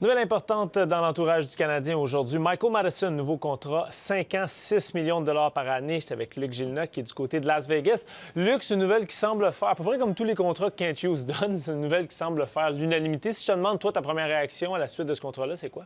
Nouvelle importante dans l'entourage du Canadien aujourd'hui. Michael Matheson, nouveau contrat, 5 ans, 6 millions de dollars par année. J'étais avec Luc Gilnock qui est du côté de Las Vegas. Luc, c'est une nouvelle qui semble faire, à peu près comme tous les contrats que Kent Hughes donne, c'est une nouvelle qui semble faire l'unanimité. Si je te demande, toi, ta première réaction à la suite de ce contrat-là, c'est quoi?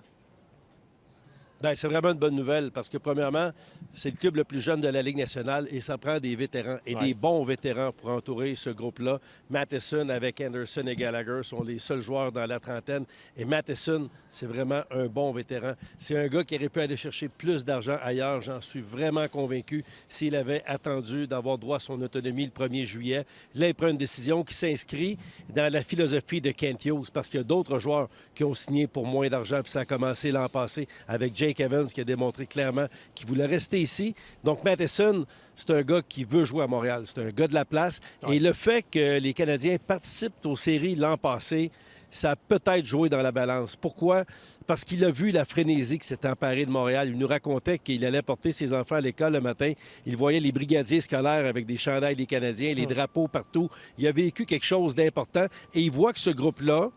Bien, c'est vraiment une bonne nouvelle parce que, premièrement, c'est le club le plus jeune de la Ligue nationale et ça prend des vétérans et des bons vétérans pour entourer ce groupe-là. Matheson avec Anderson et Gallagher sont les seuls joueurs dans la trentaine. Et Matheson, c'est vraiment un bon vétéran. C'est un gars qui aurait pu aller chercher plus d'argent ailleurs. J'en suis vraiment convaincu s'il avait attendu d'avoir droit à son autonomie le 1er juillet. Là, il prend une décision qui s'inscrit dans la philosophie de Kent Hughes parce qu'il y a d'autres joueurs qui ont signé pour moins d'argent. Puis ça a commencé l'an passé avec Jake Evans qui a démontré clairement qu'il voulait rester ici. Donc, Matheson, c'est un gars qui veut jouer à Montréal. C'est un gars de la place. Et le fait que les Canadiens participent aux séries l'an passé, ça a peut-être joué dans la balance. Pourquoi? Parce qu'il a vu la frénésie qui s'est emparée de Montréal. Il nous racontait qu'il allait porter ses enfants à l'école le matin. Il voyait les brigadiers scolaires avec des chandails des Canadiens, les drapeaux partout. Il a vécu quelque chose d'important et il voit que ce groupe-là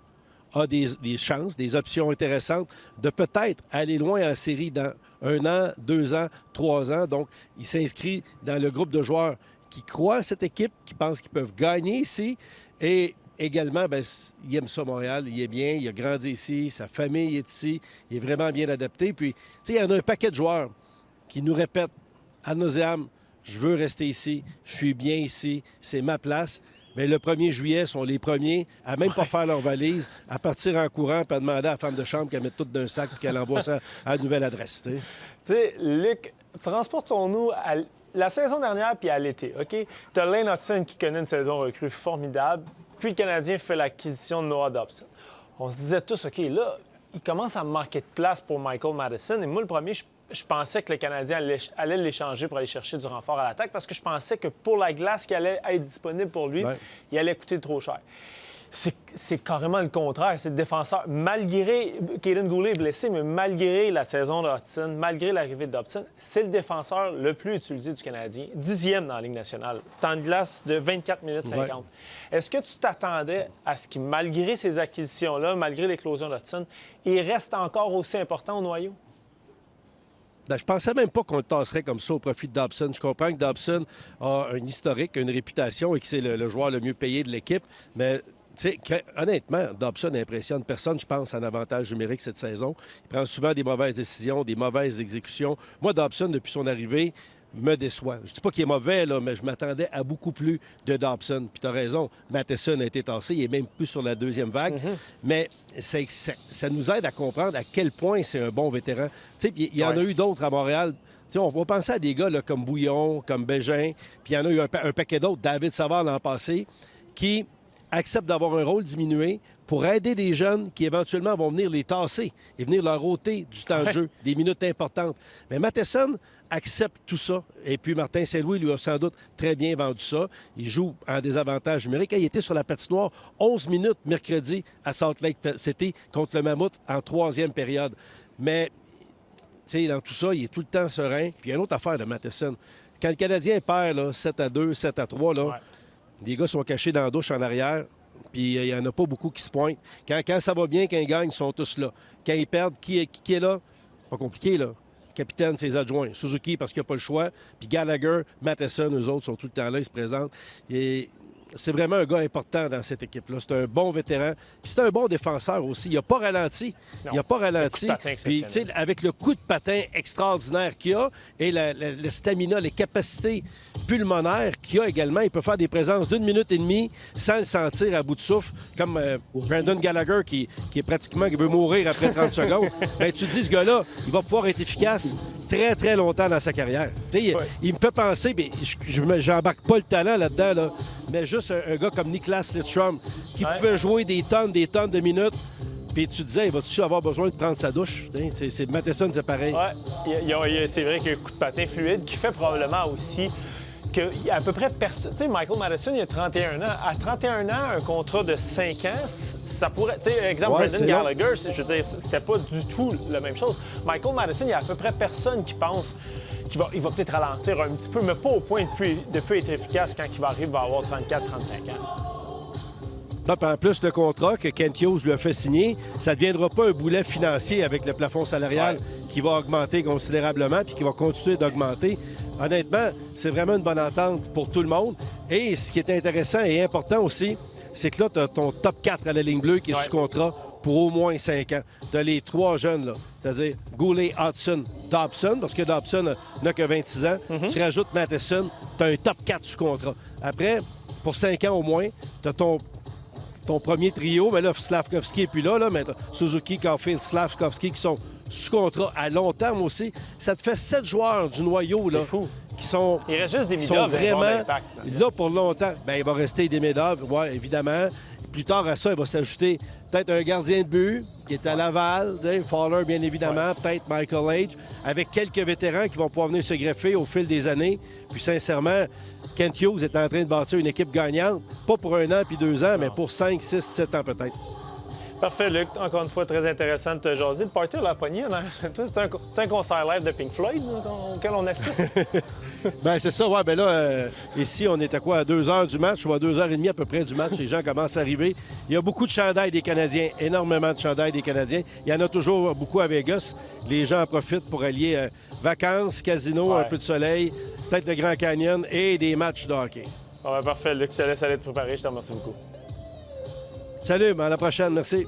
a des chances, des options intéressantes de peut-être aller loin en série dans 1 an, 2 ans, 3 ans. Donc, il s'inscrit dans le groupe de joueurs qui croient à cette équipe, qui pensent qu'ils peuvent gagner ici. Et également, bien, il aime ça, Montréal. Il est bien, il a grandi ici, sa famille est ici. Il est vraiment bien adapté. Puis, tu sais, il y en a un paquet de joueurs qui nous répètent ad nauseam, je veux rester ici, je suis bien ici, c'est ma place. Mais le 1er juillet, sont les premiers à même pas faire leur valise, à partir en courant puis à demander à la femme de chambre qu'elle mette tout d'un sac puis qu'elle envoie ça à la nouvelle adresse. Tu sais, Luc, transportons-nous à la saison dernière puis à l'été, OK? Tu as Lane Hutson qui connaît une saison recrue formidable, puis le Canadien fait l'acquisition de Noah Dobson. On se disait tous, OK, là, il commence à manquer de place pour Michael Matheson. Et moi, le premier, je pensais que le Canadien allait l'échanger pour aller chercher du renfort à l'attaque parce que je pensais que pour la glace qui allait être disponible pour lui, il allait coûter trop cher. C'est carrément le contraire. C'est le défenseur. Malgré Kaden Goulet est blessé, mais malgré la saison de Hutson, malgré l'arrivée de Dobson, c'est le défenseur le plus utilisé du Canadien, 10e dans la Ligue nationale. Temps de glace de 24 minutes 50. Est-ce que tu t'attendais à ce qu'il, malgré ces acquisitions-là, malgré l'éclosion d'Hutson, il reste encore aussi important au noyau? Bien, je pensais même pas qu'on le tasserait comme ça au profit de Dobson. Je comprends que Dobson a un historique, une réputation et que c'est le joueur le mieux payé de l'équipe, mais tu sais, honnêtement, Dobson n'impressionne personne, je pense, en avantage numérique cette saison. Il prend souvent des mauvaises décisions, des mauvaises exécutions. Moi, Dobson, depuis son arrivée, me déçoit. Je ne dis pas qu'il est mauvais, là, mais je m'attendais à beaucoup plus de Dobson. Puis tu as raison, Matheson a été tassé, il est même plus sur la deuxième vague. Mais ça nous aide à comprendre à quel point c'est un bon vétéran. Tu sais, il y en a eu d'autres à Montréal. T'sais, on va penser à des gars là, comme Bouillon, comme Bégin, puis il y en a eu un paquet d'autres, David Savard l'an passé, qui acceptent d'avoir un rôle diminué pour aider des jeunes qui éventuellement vont venir les tasser et venir leur ôter du temps de jeu, des minutes importantes. Mais Matheson accepte tout ça. Et puis Martin Saint-Louis lui a sans doute très bien vendu ça. Il joue en désavantage numérique. Il était sur la patinoire 11 minutes mercredi à Salt Lake City contre le Mammouth en 3e période. Mais tu sais, dans tout ça, il est tout le temps serein. Puis il y a une autre affaire de Matheson. Quand le Canadien perd là, 7-2, 7-3, là, les gars sont cachés dans la douche en arrière, puis il n'y en a pas beaucoup qui se pointent. Quand ça va bien, quand ils gagnent, ils sont tous là. Quand ils perdent, qui est là? Pas compliqué, là. Le capitaine, ses adjoints. Suzuki, parce qu'il n'y a pas le choix. Puis Gallagher, Matheson, eux autres sont tout le temps là, ils se présentent. Et c'est vraiment un gars important dans cette équipe-là. C'est un bon vétéran. Puis c'est un bon défenseur aussi. Il n'a pas ralenti. Non. Il n'a pas ralenti. Puis, tu sais, avec le coup de patin extraordinaire qu'il a et le stamina, les capacités pulmonaires qu'il a également, il peut faire des présences d'1 minute et demie sans le sentir à bout de souffle, comme Brandon Gallagher qui est pratiquement, qui veut mourir après 30 secondes. Bien, tu te dis, ce gars-là, il va pouvoir être efficace très, très longtemps dans sa carrière. Il me fait penser, je n'embarque pas le talent là-dedans, là, mais juste un gars comme Niklas Lidstrom qui pouvait jouer des tonnes de minutes. Puis tu disais, va-tu avoir besoin de prendre sa douche? C'est Matheson, c'est pareil. Oui, c'est vrai qu'il y a un coup de patin fluide qui fait probablement aussi qu'il y a à peu près personne. Tu sais, Michael Matheson, il a 31 ans. À 31 ans, un contrat de 5 ans, ça pourrait. Tu sais, exemple, Brendan Gallagher, je veux dire, c'était pas du tout la même chose. Michael Matheson, il y a à peu près personne qui pense qu'il va peut-être ralentir un petit peu, mais pas au point de plus être efficace quand il va arriver à avoir 34-35 ans. Là, en plus, le contrat que Kent Hughes lui a fait signer, ça ne deviendra pas un boulet financier avec le plafond salarial qui va augmenter considérablement puis qui va continuer d'augmenter. Honnêtement, c'est vraiment une bonne entente pour tout le monde. Et ce qui est intéressant et important aussi, c'est que là, tu as ton top 4 à la ligne bleue qui est sous contrat pour au moins 5 ans. Tu as les 3 jeunes, là, c'est-à-dire Goulet, Hudson, Dobson, parce que Dobson n'a que 26 ans. Tu rajoutes Matheson, tu as un top 4 sous contrat. Après, pour 5 ans au moins, tu as ton premier trio, mais là, Slavkovski n'est plus là, mais Suzuki, Caulfield, Slavkovski qui sont sous contrat à long terme aussi. Ça te fait 7 joueurs du noyau là, fou. Qui sont, il reste juste des sont vraiment là pour longtemps. Bien, il va rester des Medov, oui, évidemment. Plus tard à ça, il va s'ajouter peut-être un gardien de but qui est à Laval, Fowler, bien évidemment, peut-être Michael Age, avec quelques vétérans qui vont pouvoir venir se greffer au fil des années. Puis sincèrement, Kent Hughes est en train de bâtir une équipe gagnante, pas pour 1 an puis 2 ans, mais pour 5, 6, 7 ans peut-être. Parfait, Luc. Encore une fois, très intéressant de te jaser. Le party à la poignée, c'est un concert live de Pink Floyd auquel on assiste? Bien, c'est ça, ouais. Bien là, ici, on est à quoi? À 2 heures du match ou à 2h30 à peu près du match. Les gens commencent à arriver. Il y a beaucoup de chandails des Canadiens, énormément de chandails des Canadiens. Il y en a toujours beaucoup à Vegas. Les gens en profitent pour allier vacances, casino, un peu de soleil, peut-être le Grand Canyon et des matchs de hockey. Ouais, parfait, Luc. Je te laisse aller te préparer. Je te remercie beaucoup. Salut, à la prochaine. Merci.